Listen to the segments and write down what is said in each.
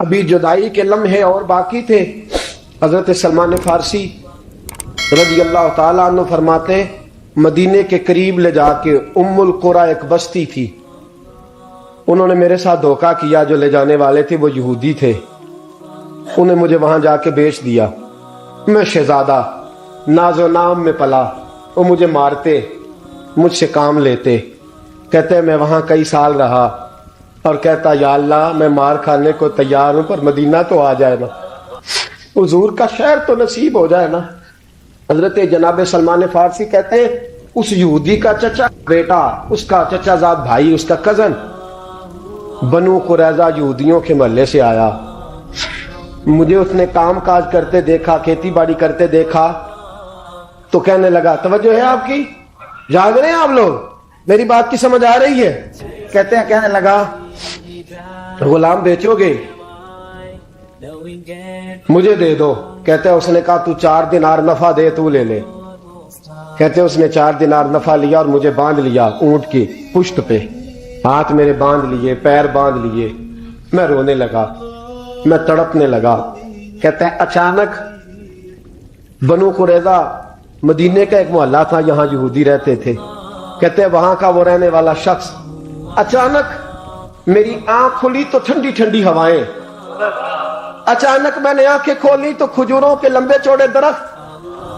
ابھی جدائی کے لمحے اور باقی تھے. حضرت سلمان فارسی رضی اللہ تعالیٰ عنہ فرماتے مدینے کے قریب لے جا کے ام القریٰ ایک بستی تھی, انہوں نے میرے ساتھ دھوکہ کیا. جو لے جانے والے تھے وہ یہودی تھے, انہیں مجھے وہاں جا کے بیچ دیا. میں شہزادہ ناز و نام میں پلا, وہ مجھے مارتے, مجھ سے کام لیتے. کہتے میں وہاں کئی سال رہا اور کہتا یا اللہ میں مار کھانے کو تیار ہوں پر مدینہ تو آ جائے نا, حضور کا شہر تو نصیب ہو جائے نا. حضرت جناب سلمان فارسی کہتے ہیں اس یہودی کا چچا بیٹا, اس کا چچا زاد بھائی, اس کا کزن بنو قریظہ یہودیوں کے محلے سے آیا. مجھے اس نے کام کاج کرتے دیکھا, کھیتی باڑی کرتے دیکھا تو کہنے لگا توجہ ہے آپ کی, جاگ رہے ہیں آپ لوگ, میری بات کی سمجھ آ رہی ہے؟ کہتے ہیں کہنے لگا غلام بیچو گے مجھے دے دو. کہتے ہیں اس نے کہا تو 4 دینار نفع دے, تو لے لے. کہتے ہیں اس نے 4 دینار نفع لیا اور مجھے باندھ لیا اونٹ کی پشت پہ, ہاتھ میرے باندھ لیے, پیر باندھ لیے. میں رونے لگا, میں تڑپنے لگا. کہتے ہیں اچانک بنو قریظہ مدینے کا ایک محلہ تھا, یہاں یہودی رہتے تھے. کہتے ہیں وہاں کا وہ رہنے والا شخص اچانک میری آنکھ کھلی تو ٹھنڈی ٹھنڈی ہوائیں, اچانک میں نے آنکھیں کھولی تو کھجوروں کے لمبے چوڑے درخت.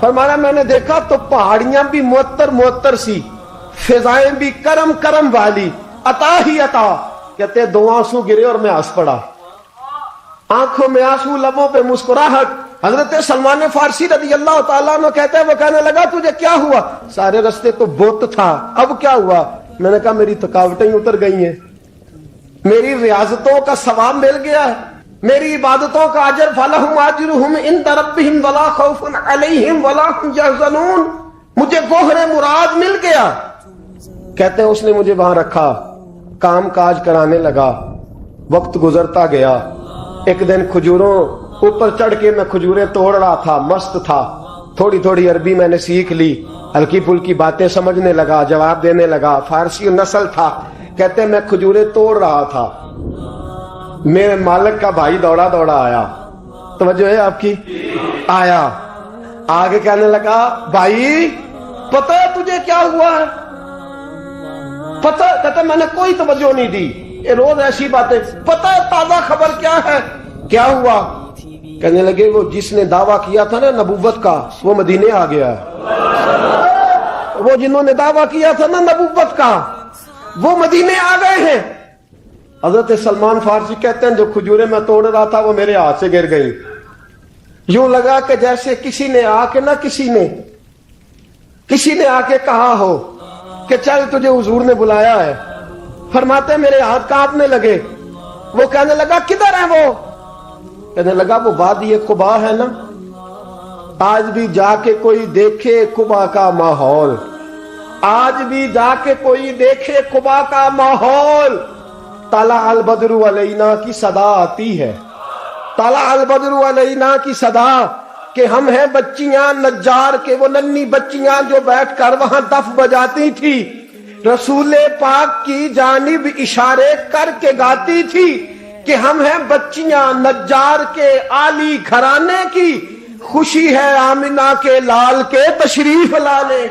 فرمایا میں نے دیکھا تو پہاڑیاں بھی معطر معطر سی, فضائیں بھی کرم کرم والی, عطا ہی عطا. کہتے 2 آنسو گرے اور میں ہنس پڑا, آنکھوں میں آنسو, لبوں پہ مسکراہٹ. حضرت سلمان فارسی رضی اللہ تعالیٰ عنہ کہتے ہیں وہ کہنے لگا تجھے کیا ہوا؟ سارے رستے تو بت تھا, اب کیا ہوا؟ میں نے کہا میری تھکاوٹیں اتر گئی ہیں, میری ریاضتوں کا ثواب مل گیا ہے, میری عبادتوں کا اجر فلہم اجرہم عند ربہم ولا خوف علیہم ولا هم یحزنون, مجھے گوہر مراد مل گیا. کہتے ہیں اس نے مجھے وہاں رکھا, کام کاج کرانے لگا. وقت گزرتا گیا. ایک دن کھجوروں اوپر چڑھ کے میں کھجوریں توڑ رہا تھا, مست تھا. تھوڑی تھوڑی عربی میں نے سیکھ لی, ہلکی پھلکی باتیں سمجھنے لگا, جواب دینے لگا. فارسی نسل تھا. کہتے میں کھجوریں توڑ رہا تھا, میرے مالک کا بھائی دوڑا دوڑا آیا. توجہ ہے آپ کی؟ آیا, آگے کہنے لگا بھائی پتہ ہے تجھے کیا ہوا ہے؟ پتہ؟ کہتا میں نے کوئی توجہ نہیں دی, یہ روز ایسی باتیں. پتہ ہے تازہ خبر کیا ہے؟ کیا ہوا؟ کہنے لگے وہ جس نے دعویٰ کیا تھا نا نبوت کا وہ مدینے آ گیا ہے. وہ جنہوں نے دعویٰ کیا تھا نا نبوت کا وہ مدینے آ گئے ہیں. حضرت سلمان فارسی کہتے ہیں جو کھجوریں میں توڑ رہا تھا وہ میرے ہاتھ سے گر گئی. یوں لگا کہ جیسے کسی نے آ کے کسی نے آ کے کہا ہو کہ چل تجھے حضور نے بلایا ہے. فرماتے میرے ہاتھ کانپنے لگے. وہ کہنے لگا کدھر ہے وہ؟ کہنے لگا وہ وادی قباء ہے نا, آج بھی جا کے کوئی دیکھے قباء کا ماحول, آج بھی جا کے کوئی دیکھے قباء کا ماحول. طلع البدر علینا کی صدا آتی ہے, طلع البدر علینا کی صدا, کہ ہم ہیں بچیاں نجار کے, وہ ننھی بچیاں جو بیٹھ کر وہاں دف بجاتی تھی, رسول پاک کی جانب اشارے کر کے گاتی تھی کہ ہم ہیں بچیاں نجار کے عالی گھرانے کی, خوشی ہے آمنہ کے لال کے تشریف لانے.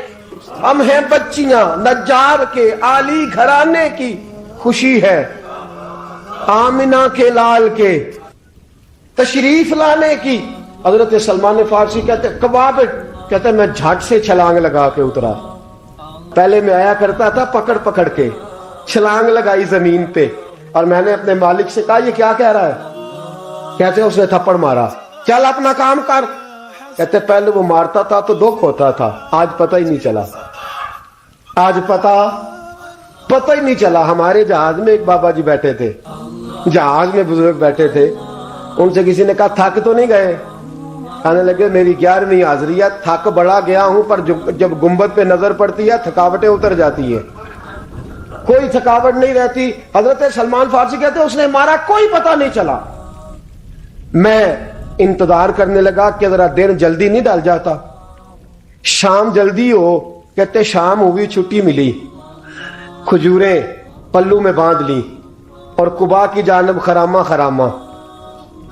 ہم ہیں بچیاں نجار کے عالی گھرانے کی, خوشی ہے آمنہ کے لال کے تشریف لانے کی. حضرت سلمان فارسی کہتے کباب, کہتے میں جھٹ سے چھلانگ لگا کے اترا. پہلے میں آیا کرتا تھا پکڑ پکڑ کے, چھلانگ لگائی زمین پہ, اور میں نے اپنے مالک سے کہا یہ کیا کہہ رہا ہے؟ کہتے اس نے تھپڑ مارا, چل اپنا کام کر. کہتے پہلے وہ مارتا تھا تو دکھ ہوتا تھا, آج پتہ ہی نہیں چلا, آج پتہ ہی نہیں چلا. ہمارے جہاز میں ایک بابا جی بیٹھے تھے, جہاز میں بزرگ بیٹھے تھے, ان سے کسی نے کہا تھک تو نہیں گئے؟ کہنے لگے میری 11ویں حاضری ہے, تھک بڑا گیا ہوں پر جب گنبد پہ نظر پڑتی ہے تھکاوٹیں اتر جاتی ہیں, کوئی تھکاوٹ نہیں رہتی. حضرت سلمان فارسی کہتے اس نے مارا, کوئی پتہ نہیں چلا. میں انتظار کرنے لگا کہ ذرا دن جلدی نہیں ڈل جاتا, شام جلدی ہو. کہتے شام ہوئی, چھٹی ملی, کھجوریں پلو میں باندھ لی اور قباء کی جانب خرامہ.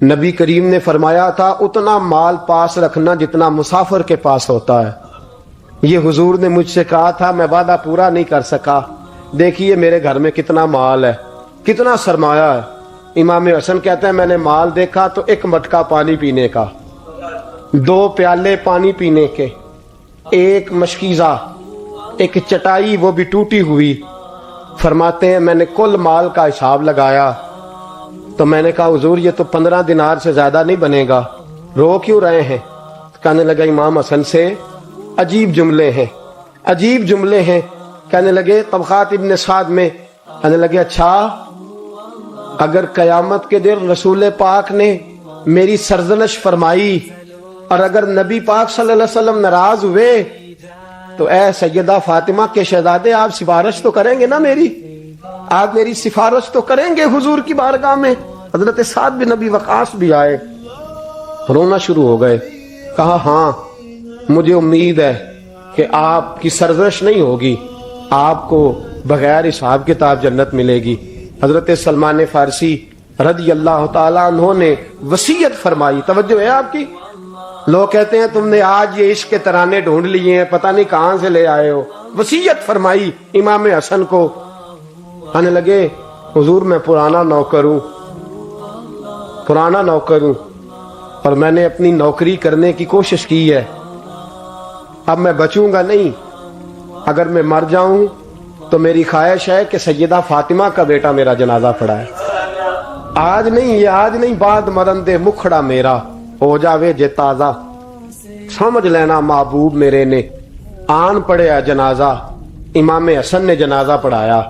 نبی کریم نے فرمایا تھا اتنا مال پاس رکھنا جتنا مسافر کے پاس ہوتا ہے. یہ حضور نے مجھ سے کہا تھا، میں وعدہ پورا نہیں کر سکا. دیکھیے میرے گھر میں کتنا مال ہے، کتنا سرمایہ ہے. امام حسن کہتے ہیں میں نے مال دیکھا تو ایک مٹکا پانی پینے کا، 2 پیالے پانی پینے کے، ایک مشکیزہ، ایک چٹائی وہ بھی ٹوٹی ہوئی. فرماتے ہیں میں نے کل مال کا حساب لگایا تو میں نے کہا حضور یہ تو 15 دینار سے زیادہ نہیں بنے گا، رو کیوں رہے ہیں؟ کہنے لگا امام حسن سے عجیب جملے ہیں، عجیب جملے ہیں. کہنے لگے طبقات ابن سعد میں، کہنے لگے اچھا اگر قیامت کے دن رسول پاک نے میری سرزنش فرمائی اور اگر نبی پاک صلی اللہ علیہ وسلم ناراض ہوئے تو اے سیدہ فاطمہ کے شہزادے آپ سفارش تو کریں گے نا میری، آپ میری سفارش تو کریں گے حضور کی بارگاہ میں؟ حضرت سعد بن نبی وقاص بھی آئے، رونا شروع ہو گئے. کہا ہاں مجھے امید ہے کہ آپ کی سرزنش نہیں ہوگی، آپ کو بغیر حساب کتاب جنت ملے گی. حضرت سلمان فارسی رضی اللہ تعالیٰ عنہ نے وصیت فرمائی. توجہ ہے آپ کی؟ لوگ کہتے ہیں تم نے آج یہ عشق کے ترانے ڈھونڈ لیے ہیں، پتہ نہیں کہاں سے لے آئے ہو. وصیت فرمائی امام حسن کو. کہنے لگے حضور میں پرانا نوکر ہوں، پرانا نوکر ہوں اور میں نے اپنی نوکری کرنے کی کوشش کی ہے، اب میں بچوں گا نہیں. اگر میں مر جاؤں تو میری خواہش ہے کہ سیدہ فاطمہ کا بیٹا میرا جنازہ پڑھائے. آج نہیں، یہ آج نہیں، بعد مرن دے مکھڑا میرا ہو جاوے جے تازہ. سمجھ لینا محبوب میرے نے آن پڑھیا جنازہ. امام حسن نے جنازہ پڑھایا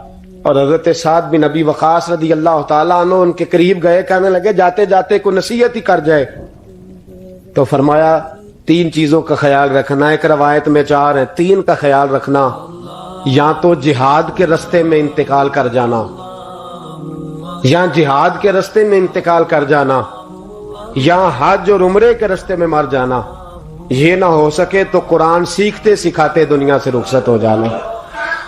اور حضرت سعد بن نبی وقاص رضی اللہ تعالیٰ عنہ ان کے قریب گئے. کہنے لگے جاتے جاتے کو نصیحت ہی کر جائے. تو فرمایا 3 چیزوں کا خیال رکھنا. ایک روایت میں 4 ہیں. 3 کا خیال رکھنا، یا تو جہاد کے رستے میں انتقال کر جانا، یا جہاد کے رستے میں انتقال کر جانا، یا حج اور عمرے کے رستے میں مر جانا. یہ نہ ہو سکے تو قرآن سیکھتے سکھاتے دنیا سے رخصت ہو جانا.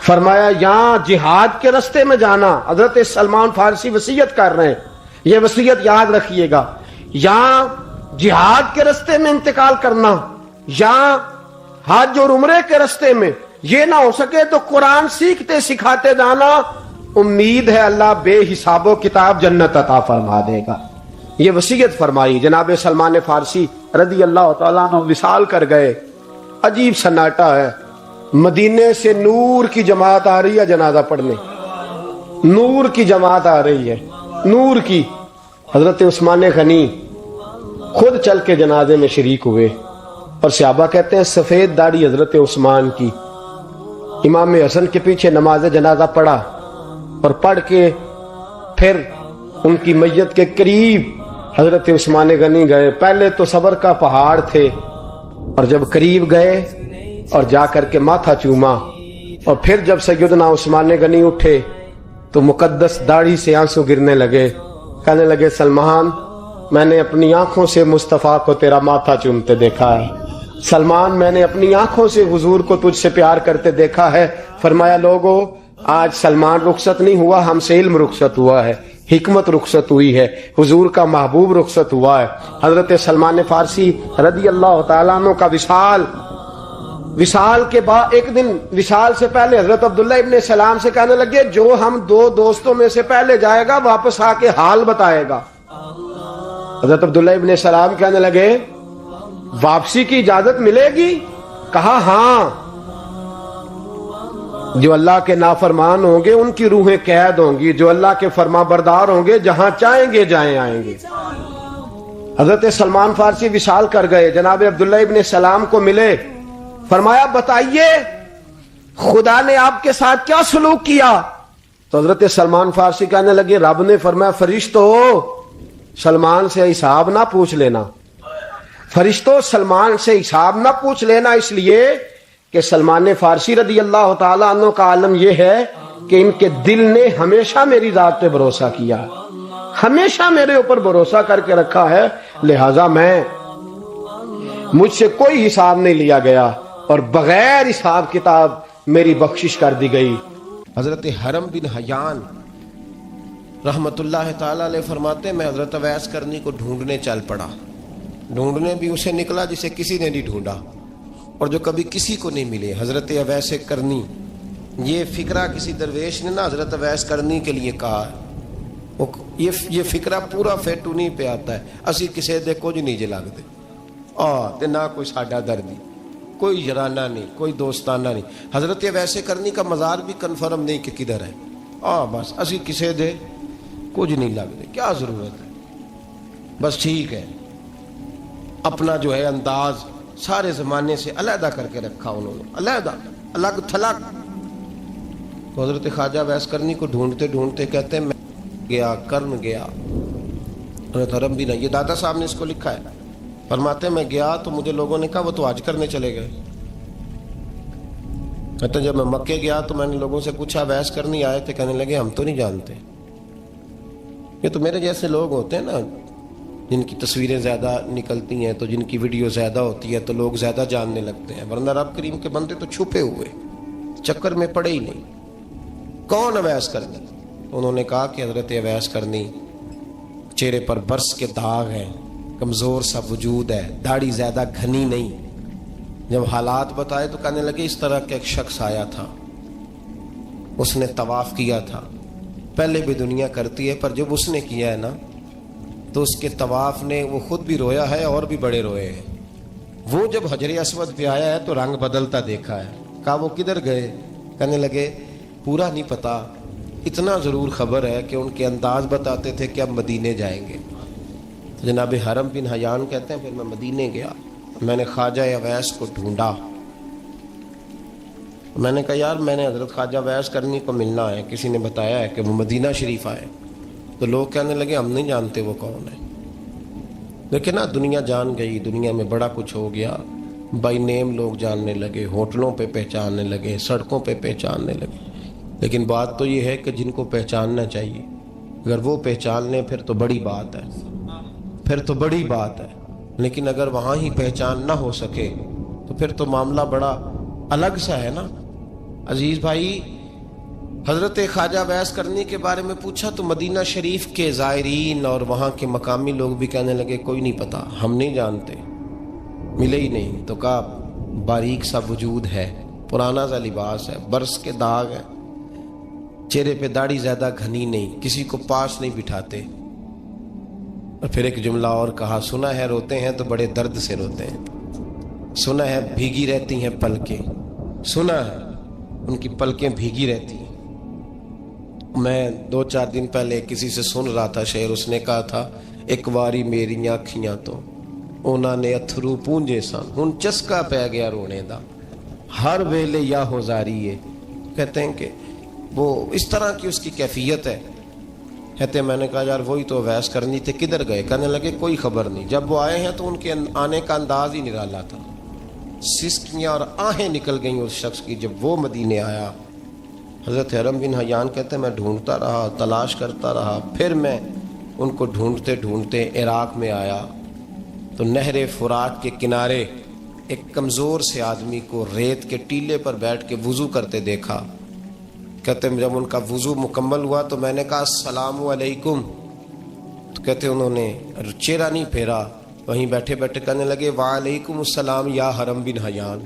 فرمایا یا جہاد کے رستے میں جانا. حضرت سلمان فارسی وصیت کر رہے ہیں، یہ وصیت یاد رکھیے گا. یا جہاد کے رستے میں انتقال کرنا، یا حج اور عمرے کے رستے میں. یہ نہ ہو سکے تو قرآن سیکھتے سکھاتے جانا. امید ہے اللہ بے حساب و کتاب جنت عطا فرما دے گا. یہ وصیت فرمائی. جناب سلمان فارسی رضی اللہ تعالیٰ عنہ وصال کر گئے. عجیب سناٹا ہے. مدینے سے نور کی جماعت آ رہی ہے جنازہ پڑھنے، نور کی جماعت آ رہی ہے، نور کی. حضرت عثمان غنی خود چل کے جنازے میں شریک ہوئے اور صحابہ کہتے ہیں سفید داڑھی حضرت عثمان کی. امام حسن کے پیچھے نماز جنازہ پڑھا اور پڑھ کے پھر ان کی میت کے قریب حضرت عثمان غنی گئے. پہلے تو صبر کا پہاڑ تھے اور جب قریب گئے اور جا کر کے ماتھا چوما اور پھر جب سیدنا عثمان غنی اٹھے تو مقدس داڑھی سے آنسو گرنے لگے. کہنے لگے سلمان میں نے اپنی آنکھوں سے مصطفیٰ کو تیرا ماتھا چومتے دیکھا ہے. سلمان میں نے اپنی آنکھوں سے حضور کو تجھ سے پیار کرتے دیکھا ہے. فرمایا لوگو آج سلمان رخصت نہیں ہوا، ہم سے علم رخصت ہوا ہے، حکمت رخصت ہوئی ہے، حضور کا محبوب رخصت ہوا ہے. حضرت سلمان فارسی رضی اللہ تعالیٰ عنہ کا وصال کے بعد ایک دن وصال سے پہلے حضرت عبداللہ ابن سلام سے کہنے لگے جو ہم 2 دوستوں میں سے پہلے جائے گا واپس آ کے حال بتائے گا. حضرت عبداللہ ابن سلام کہنے لگے واپسی کی اجازت ملے گی؟ کہا ہاں، جو اللہ کے نافرمان ہوں گے ان کی روحیں قید ہوں گی، جو اللہ کے فرما بردار ہوں گے جہاں چاہیں گے جائیں آئیں گے. حضرت سلمان فارسی وصال کر گئے، جناب عبداللہ ابن سلام کو ملے. فرمایا بتائیے خدا نے آپ کے ساتھ کیا سلوک کیا؟ تو حضرت سلمان فارسی کہنے لگے رب نے فرمایا فرشتو سلمان سے حساب نہ پوچھ لینا، فرشتوں سلمان سے حساب نہ پوچھ لینا، اس لیے کہ سلمان فارسی رضی اللہ تعالیٰ عنہ کا عالم یہ ہے کہ ان کے دل نے ہمیشہ میری ذات پہ بھروسہ کیا، ہمیشہ میرے اوپر بھروسہ کر کے رکھا ہے، لہذا مجھ سے کوئی حساب نہیں لیا گیا اور بغیر حساب کتاب میری بخشش کر دی گئی. حضرت حرم بن حیان رحمت اللہ تعالیٰ علیہ فرماتے ہیں میں حضرت اویس کرنی کو ڈھونڈنے چل پڑا. ڈھونڈنے بھی اسے نکلا جسے کسی نے نہیں ڈھونڈا اور جو کبھی کسی کو نہیں ملے. حضرت اویس کرنی، یہ فکرہ کسی درویش نے نہ حضرت اویس کرنی کے لیے کہا ہے. یہ فکرہ پورا فیٹونی پہ آتا ہے. اسی کسی دے کچھ نہیں جے لگتے تے نہ کوئی ساڈا دردی، کوئی یارانہ نہیں، کوئی دوستانہ نہیں. حضرت اویس کرنی کا مزار بھی کنفرم نہیں کہ کدھر ہے. بس اسی کسی دے کچھ نہیں لگتے. کیا ضرورت ہے؟ بس ٹھیک ہے، اپنا جو ہے انداز سارے زمانے سے علیحدہ کر کے رکھا انہوں نے، علیحدہ، الگ تھلگ. تو حضرت خواجہ اویس کرنی کو ڈھونڈتے ڈھونڈتے کہتے ہیں میں گیا، کرم گیا. حضرت حرم بھی نہیں، یہ دادا صاحب نے اس کو لکھا ہے. فرماتے ہیں میں گیا تو مجھے لوگوں نے کہا وہ تو حج کرنے چلے گئے. کہتے ہیں جب میں مکے گیا تو میں نے لوگوں سے پوچھا اویس کرنی آئے تھے؟ کہنے لگے ہم تو نہیں جانتے. یہ تو میرے جیسے لوگ ہوتے ہیں نا جن کی تصویریں زیادہ نکلتی ہیں تو جن کی ویڈیو زیادہ ہوتی ہے تو لوگ زیادہ جاننے لگتے ہیں، ورنہ رب کریم کے بندے تو چھپے ہوئے چکر میں پڑے ہی نہیں. کون اویس کرنی؟ انہوں نے کہا کہ حضرت اویس کرنی، چہرے پر برس کے داغ ہیں، کمزور سا وجود ہے، داڑھی زیادہ گھنی نہیں. جب حالات بتائے تو کہنے لگے اس طرح کا ایک شخص آیا تھا، اس نے طواف کیا تھا. پہلے بھی دنیا کرتی ہے پر جب اس نے کیا ہے نا تو اس کے طواف نے وہ خود بھی رویا ہے اور بھی بڑے روئے ہیں. وہ جب حجر اسود پہ آیا ہے تو رنگ بدلتا دیکھا ہے. کہا وہ کدھر گئے؟ کہنے لگے پورا نہیں پتا، اتنا ضرور خبر ہے کہ ان کے انداز بتاتے تھے کہ اب مدینے جائیں گے. جناب حرم بن حیان کہتے ہیں پھر میں مدینے گیا، میں نے خواجہ اویس کو ڈھونڈا. میں نے کہا یار میں نے حضرت خواجہ اویس کرنی کو ملنا ہے، کسی نے بتایا ہے کہ وہ مدینہ شریف آئے. تو لوگ کہنے لگے ہم نہیں جانتے وہ کون ہے. لیکن نا دنیا جان گئی، دنیا میں بڑا کچھ ہو گیا. بائی نیم لوگ جاننے لگے، ہوٹلوں پہ پہچاننے لگے، سڑکوں پہ پہچاننے لگے. لیکن بات تو یہ ہے کہ جن کو پہچاننا چاہیے اگر وہ پہچان لیں پھر تو بڑی بات ہے، پھر تو بڑی بات ہے. لیکن اگر وہاں ہی پہچان نہ ہو سکے تو پھر تو معاملہ بڑا الگ سا ہے نا. عزیز بھائی، حضرت خواجہ اویس کرنی کے بارے میں پوچھا تو مدینہ شریف کے زائرین اور وہاں کے مقامی لوگ بھی کہنے لگے کوئی نہیں پتا، ہم نہیں جانتے، ملے ہی نہیں. تو کہا باریک سا وجود ہے، پرانا سا لباس ہے، برس کے داغ ہے، چہرے پہ داڑھی زیادہ گھنی نہیں، کسی کو پاس نہیں بٹھاتے. اور پھر ایک جملہ اور کہا، سنا ہے روتے ہیں تو بڑے درد سے روتے ہیں، سنا ہے بھیگی رہتی ہیں پلکیں، سنا ہے ان کی پلکیں بھیگی رہتی ہیں. میں 2-4 دن پہلے کسی سے سن رہا تھا شعر، اس نے کہا تھا ایک واری میری آنکھیاں تو انہوں نے اتھرو پونجے سن، ہن چسکا پہ گیا رونے دا، ہر ویلے یا ہوزاری ہے. کہتے ہیں کہ وہ اس طرح کی اس کی کیفیت ہے. کہتے ہیں میں نے کہا یار وہی تو اویس کرنی تھے، کدھر گئے؟ کہنے لگے کوئی خبر نہیں. جب وہ آئے ہیں تو ان کے آنے کا انداز ہی نرالا تھا، سسکیاں اور آہیں نکل گئیں اس شخص کی جب وہ مدینے آیا. حضرت حرم بن حیان کہتے ہیں میں ڈھونڈتا رہا، تلاش کرتا رہا، پھر میں ان کو ڈھونڈتے ڈھونڈتے عراق میں آیا تو نہر فرات کے کنارے ایک کمزور سے آدمی کو ریت کے ٹیلے پر بیٹھ کے وضو کرتے دیکھا. کہتے ہیں جب ان کا وضو مکمل ہوا تو میں نے کہا السلام علیکم. تو کہتے ہیں انہوں نے چہرہ نہیں پھیرا، وہیں بیٹھے بیٹھے کہنے لگے وعلیکم السلام یا حرم بن حیان،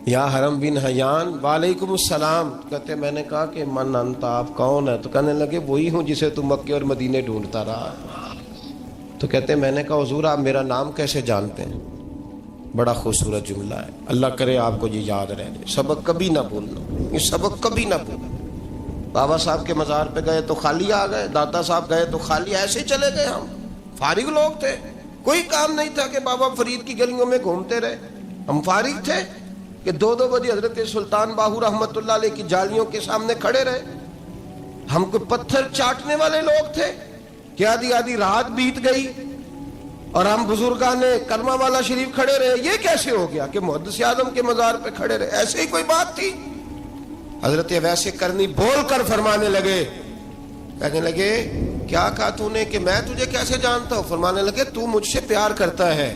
یا حرم بن حیان وعلیکم السلام. کہتے میں نے کہا کہ من انت، آپ کون ہے؟ تو کہنے لگے وہی ہوں جسے تم مکے اور مدینے ڈھونڈتا رہا. تو کہتے میں نے کہا حضور آپ میرا نام کیسے جانتے ہیں؟ بڑا خوبصورت جملہ ہے، اللہ کرے آپ کو یہ یاد رہے. سبق کبھی نہ بھولنا، یہ سبق کبھی نہ بھولنا. بابا صاحب کے مزار پہ گئے تو خالی آ گئے، دادا صاحب گئے تو خالی ایسے ہی چلے گئے. ہم فارغ لوگ تھے، کوئی کام نہیں تھا کہ بابا فرید کی گلیوں میں گھومتے رہے. ہم فارغ تھے کہ 2 بجے حضرت سلطان باہو رحمت اللہ علیہ کی جالیوں کے سامنے کھڑے رہے. ہم کو پتھر چاٹنے والے لوگ تھے کہ آدھی رات بیت گئی اور ہم بزرگان کرما والا شریف کھڑے رہے. یہ کیسے ہو گیا کہ محدث اعظم کے مزار پہ کھڑے رہے؟ ایسے ہی کوئی بات تھی؟ حضرت اویس کرنی بول کر فرمانے لگے، کہنے لگے کیا کہا تو نے کہ میں تجھے کیسے جانتا ہوں؟ فرمانے لگے تو مجھ سے پیار کرتا ہے،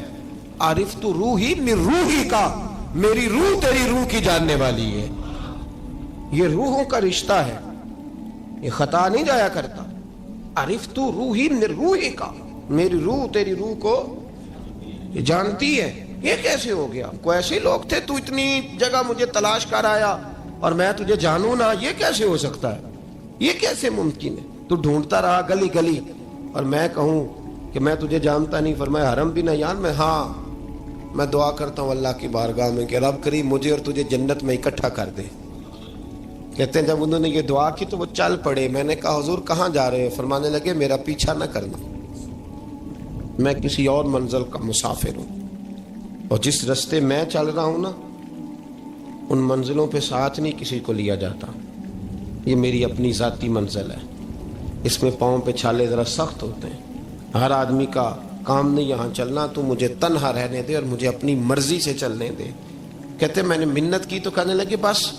عارف تو روحی من روحی کا، میری روح تیری روح کی جاننے والی ہے. یہ روحوں کا رشتہ ہے. یہ خطا نہیں جایا کرتا. عرفت روحی من روحی کا, میری روح تیری روح کو یہ جانتی ہے. یہ کیسے ہو گیا؟ کوئی ایسے لوگ تھے تو اتنی جگہ مجھے تلاش کر آیا اور میں تجھے جانوں نہ؟ یہ کیسے ہو سکتا ہے؟ یہ کیسے ممکن ہے؟ تو ڈھونڈتا رہا گلی گلی اور میں کہوں کہ میں تجھے جانتا نہیں. فرمایا حرم بھی نہ جان میں. ہاں میں دعا کرتا ہوں اللہ کی بارگاہ میں کہ رب کریم مجھے اور تجھے جنت میں اکٹھا کر دے. کہتے ہیں جب انہوں نے یہ دعا کی تو وہ چل پڑے. میں نے کہا حضور کہاں جا رہے ہیں؟ فرمانے لگے میرا پیچھا نہ کرنا, میں کسی اور منزل کا مسافر ہوں, اور جس رستے میں چل رہا ہوں نا ان منزلوں پہ ساتھ نہیں کسی کو لیا جاتا. یہ میری اپنی ذاتی منزل ہے, اس میں پاؤں پہ چھالے ذرا سخت ہوتے ہیں. ہر آدمی کا کام نہیں یہاں چلنا, تو مجھے تنہا رہنے دے اور مجھے اپنی مرضی سے چلنے دے. کہتے میں نے منت کی تو کہنے لگے بس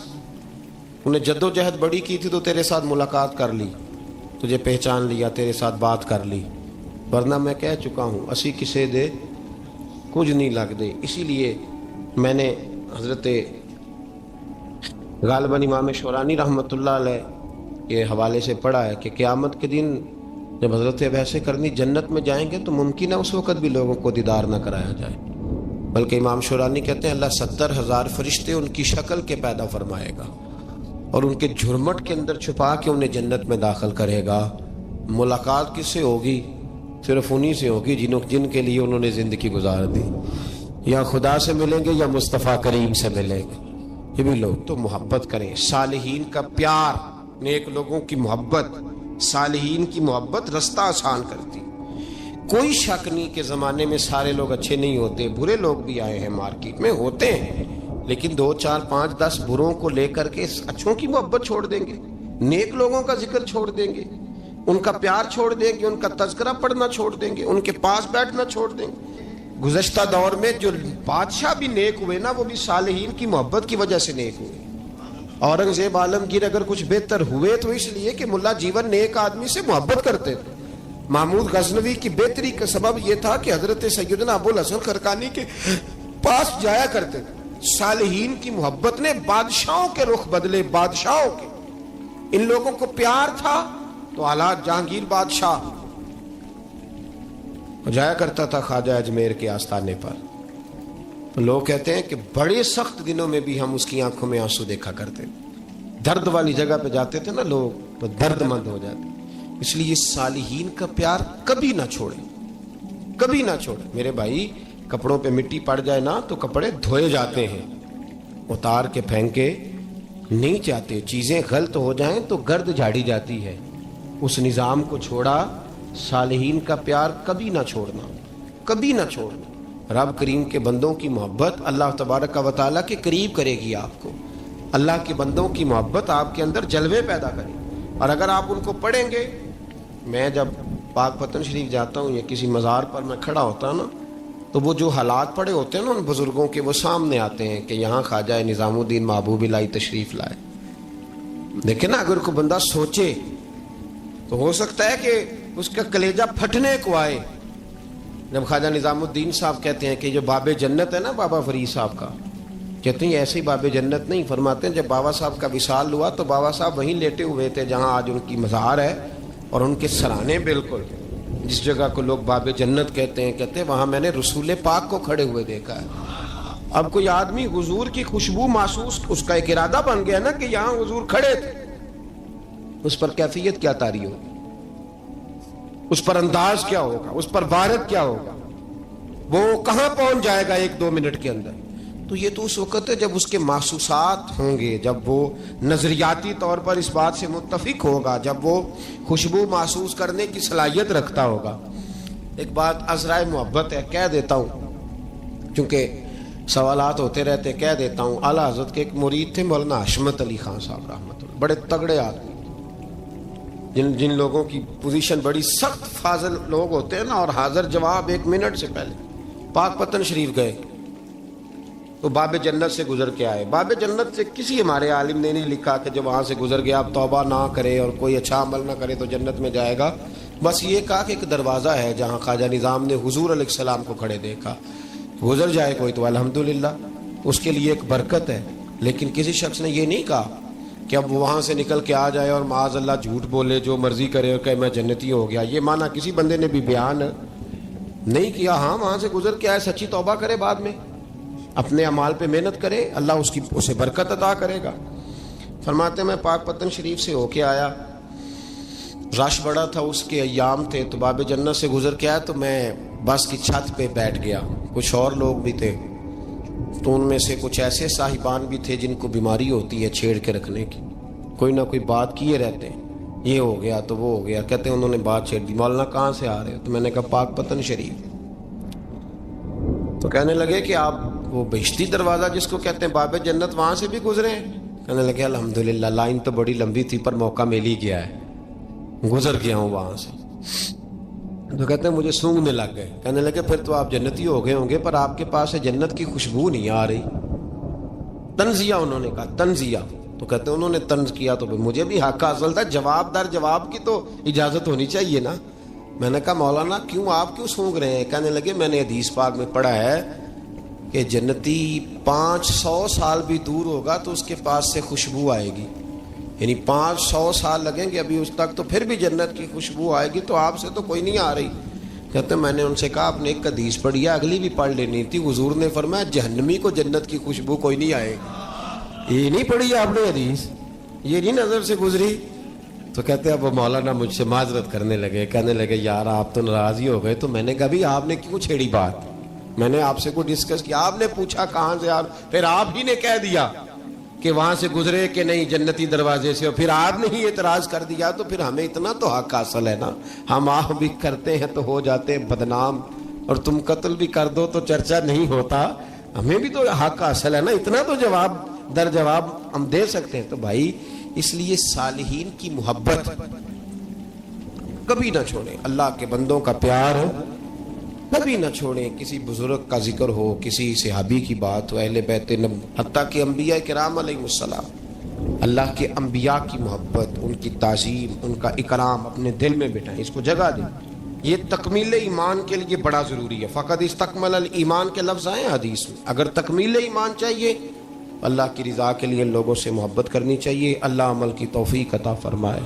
انہیں جد و جہد بڑی کی تھی تو تیرے ساتھ ملاقات کر لی, تجھے پہچان لیا, تیرے ساتھ بات کر لی, ورنہ میں کہہ چکا ہوں اسی کسے دے کچھ نہیں لگ دے. اسی لیے میں نے حضرت غالباً امام شورانی رحمۃ اللہ علیہ کے حوالے سے پڑھا ہے کہ قیامت کے دن جب حضرت ویسے کرنی جنت میں جائیں گے تو ممکن ہے اس وقت بھی لوگوں کو دیدار نہ کرایا جائے, بلکہ امام شورانی کہتے ہیں اللہ 70,000 فرشتے ان کی شکل کے پیدا فرمائے گا اور ان کے جھرمٹ کے اندر چھپا کے انہیں جنت میں داخل کرے گا. ملاقات کس سے ہوگی؟ صرف انہی سے ہوگی جن کے لیے انہوں نے زندگی گزار دی. یا خدا سے ملیں گے یا مصطفیٰ کریم سے ملیں گے. یہ بھی لوگ تو محبت کریں, صالحین کا پیار, نیک لوگوں کی محبت, صالحین کی محبت رستہ آسان کرتی. کوئی شک نہیں کہ زمانے میں سارے لوگ اچھے نہیں ہوتے, برے لوگ بھی آئے ہیں مارکیٹ میں, ہوتے ہیں, لیکن 2 4 5 10 بروں کو لے کر کے اچھوں کی محبت چھوڑ دیں گے, نیک لوگوں کا ذکر چھوڑ دیں گے, ان کا پیار چھوڑ دیں گے, ان کا تذکرہ پڑھنا چھوڑ دیں گے, ان کے پاس بیٹھنا چھوڑ دیں گے. گزشتہ دور میں جو بادشاہ بھی نیک ہوئے نا وہ بھی صالحین کی محبت کی وجہ سے نیک ہوئے. اورنگزیب عالمگیر اگر کچھ بہتر ہوئے تو اس لیے کہ ملا جیون نیک آدمی سے محبت کرتے تھے. محمود غزنوی کی بہتری کا سبب یہ تھا کہ حضرت سیدنا ابو الحسن خرقانی کے پاس جایا کرتے تھے. صالحین کی محبت نے بادشاہوں کے رخ بدلے, بادشاہوں کے. ان لوگوں کو پیار تھا تو حالات جہانگیر بادشاہ جایا کرتا تھا خواجہ اجمیر کے آستانے پر, تو لوگ کہتے ہیں کہ بڑے سخت دنوں میں بھی ہم اس کی آنکھوں میں آنسو دیکھا کرتے. درد والی جگہ پہ جاتے تھے نا لوگ تو درد مند ہو جاتے. اس لیے صالحین کا پیار کبھی نہ چھوڑیں, کبھی نہ چھوڑیں. میرے بھائی کپڑوں پہ مٹی پڑ جائے نا تو کپڑے دھوئے جاتے ہیں, اتار کے پھینکے نہیں چاہتے. چیزیں غلط ہو جائیں تو گرد جھاڑی جاتی ہے. اس نظام کو چھوڑا, صالحین کا پیار کبھی نہ چھوڑنا, کبھی نہ چھوڑنا. رب کریم کے بندوں کی محبت اللہ تبارک و تعالیٰ کے قریب کرے گی آپ کو. اللہ کے بندوں کی محبت آپ کے اندر جلوے پیدا کرے. اور اگر آپ ان کو پڑھیں گے, میں جب پاک پتن شریف جاتا ہوں یا کسی مزار پر میں کھڑا ہوتا ہوں نا تو وہ جو حالات پڑے ہوتے ہیں نا ان بزرگوں کے, وہ سامنے آتے ہیں کہ یہاں خواجہ نظام الدین محبوب الہی تشریف لائے. دیکھیں نا, اگر کوئی بندہ سوچے تو ہو سکتا ہے کہ اس کا کلیجہ پھٹنے کو آئے جب خواجہ نظام الدین صاحب کہتے ہیں کہ جو باب جنت ہے نا بابا فرید صاحب کا, کہتے ہیں ایسے ہی باب جنت نہیں. فرماتے ہیں جب بابا صاحب کا وصال ہوا تو بابا صاحب وہیں لیٹے ہوئے تھے جہاں آج ان کی مزار ہے, اور ان کے سرانے بالکل جس جگہ کو لوگ باب جنت کہتے ہیں وہاں میں نے رسول پاک کو کھڑے ہوئے دیکھا ہے. اب کوئی آدمی حضور کی خوشبو محسوس, اس کا ایک ارادہ بن گیا نا کہ یہاں حضور کھڑے تھے, اس پر کیفیت کیا طاری ہوگی, اس پر انداز کیا ہوگا, اس پر وارد کیا ہوگا, وہ کہاں پہنچ جائے گا 1-2 منٹ کے اندر. تو یہ تو اس وقت ہے جب اس کے محسوسات ہوں گے, جب وہ نظریاتی طور پر اس بات سے متفق ہوگا, جب وہ خوشبو محسوس کرنے کی صلاحیت رکھتا ہوگا. ایک بات عذرائے محبت ہے, کہہ دیتا ہوں چونکہ سوالات ہوتے رہتے, کہہ دیتا ہوں. اعلیٰ حضرت کے ایک مرید تھے مولانا حشمت علی خان صاحب رحمۃ اللہ, بڑے تگڑے آدمی, جن لوگوں کی پوزیشن بڑی سخت فاضل لوگ ہوتے ہیں نا, اور حاضر جواب 1 منٹ سے پہلے. پاک پتن شریف گئے تو باب جنت سے گزر کے آئے. باب جنت سے کسی ہمارے عالم نے نہیں لکھا کہ جب وہاں سے گزر گیا آپ توبہ نہ کرے اور کوئی اچھا عمل نہ کرے تو جنت میں جائے گا. بس یہ کہا کہ ایک دروازہ ہے جہاں خواجہ نظام نے حضور علیہ السلام کو کھڑے دیکھا, گزر جائے کوئی تو الحمدللہ اس کے لیے ایک برکت ہے. لیکن کسی شخص نے یہ نہیں کہا کہ اب وہاں سے نکل کے آ جائے اور معاذ اللہ جھوٹ بولے، جو مرضی کرے اور کہ میں جنتی ہو گیا، یہ معنی کسی بندے نے بھی بیان نہیں کیا۔ ہاں وہاں سے گزر کے آئے، سچی توبہ کرے، بعد میں اپنے اعمال پہ محنت کرے، اللہ اسے برکت عطا کرے گا۔ فرماتے ہیں میں پاک پتن شریف سے ہو کے آیا، رش بڑا تھا، اس کے ایام تھے، تو باب جنت سے گزر کے آیا تو میں بس کی چھت پہ بیٹھ گیا۔ کچھ اور لوگ بھی تھے، تو ان میں سے کچھ ایسے صاحبان بھی تھے جن کو بیماری ہوتی ہے چھیڑ کے رکھنے کی، کوئی نہ کوئی بات کیے رہتے ہیں، یہ ہو گیا تو وہ ہو گیا، کہتے ہیں انہوں نے بات چھیڑ دی، مولانا کہاں سے آ رہے ہو؟ تو میں نے کہا پاک پتن شریف۔ تو کہنے لگے کہ آپ وہ بہشتی دروازہ جس کو کہتے ہیں باب جنت، وہاں سے بھی گزرے ہیں؟ کہنے لگے الحمدللہ، لائن تو بڑی لمبی تھی پر موقع مل ہی گیا ہے، گزر گیا ہوں وہاں سے۔ تو کہتے ہیں مجھے سونگنے لگ گئے۔ کہنے لگے پھر تو آپ جنتی ہو گئے ہوں گے، پر آپ کے پاس سے جنت کی خوشبو نہیں آ رہی۔ تنزیہ، انہوں نے کہا تنزیہ۔ تو کہتے ہیں انہوں نے طنز کیا تو مجھے بھی حق حاصل تھا، جواب در جواب کی تو اجازت ہونی چاہیے نا۔ میں نے کہا مولانا کیوں، آپ کیوں سونگ رہے ہیں؟ کہنے لگے میں نے حدیث پاک میں پڑھا ہے کہ جنتی 500 سال بھی دور ہوگا تو اس کے پاس سے خوشبو آئے گی، یعنی 500 سال لگیں گے ابھی اس تک، تو پھر بھی جنت کی خوشبو آئے گی، تو آپ سے تو کوئی نہیں آ رہی۔ کہتے ہیں میں نے ان سے کہا آپ نے ایک حدیث پڑھی ہے، اگلی بھی پڑھ لینی تھی، حضور نے فرمایا جہنمی کو جنت کی خوشبو کوئی نہیں آئے گی۔ یہ نہیں پڑھی آپ نے حدیث، یہ نہیں نظر سے گزری؟ تو کہتے ہیں اب وہ مولانا مجھ سے معذرت کرنے لگے، کہنے لگے یار آپ تو ناراض ہی ہو گئے۔ تو میں نے کہا بھی آپ نے کیوں چھیڑی بات؟ میں نے آپ سے کوئی ڈسکس کیا؟ آپ نے پوچھا کہاں سے، آپ پھر آپ ہی نے کہہ دیا کہ وہاں سے گزرے کہ نہیں جنتی دروازے سے، اور پھر آپ نے ہی اعتراض کر دیا، تو پھر ہمیں اتنا تو حق حاصل ہے نا، ہم آہ بھی کرتے ہیں تو ہو جاتے ہیں بدنام، اور تم قتل بھی کر دو تو چرچا نہیں ہوتا، ہمیں بھی تو حق حاصل ہے نا، اتنا تو جواب در جواب ہم دے سکتے ہیں۔ تو بھائی اس لیے صالحین کی محبت کبھی نہ چھوڑیں، اللہ کے بندوں کا پیار کبھی نہ چھوڑیں، کسی بزرگ کا ذکر ہو، کسی صحابی کی بات ہو، اہل بیت نبی، حتیٰ کہ انبیاء کرام علیہ السلام، اللہ کے انبیاء کی محبت، ان کی تعظیم، ان کا اکرام اپنے دل میں بٹھائیں، اس کو جگہ دیں۔ یہ تکمیل ایمان کے لیے بڑا ضروری ہے۔ فقط استکمل الایمان کے لفظ آئے حدیث میں، اگر تکمیل ایمان چاہیے اللہ کی رضا کے لیے لوگوں سے محبت کرنی چاہیے۔ اللہ عمل کی توفیق عطا فرمائے۔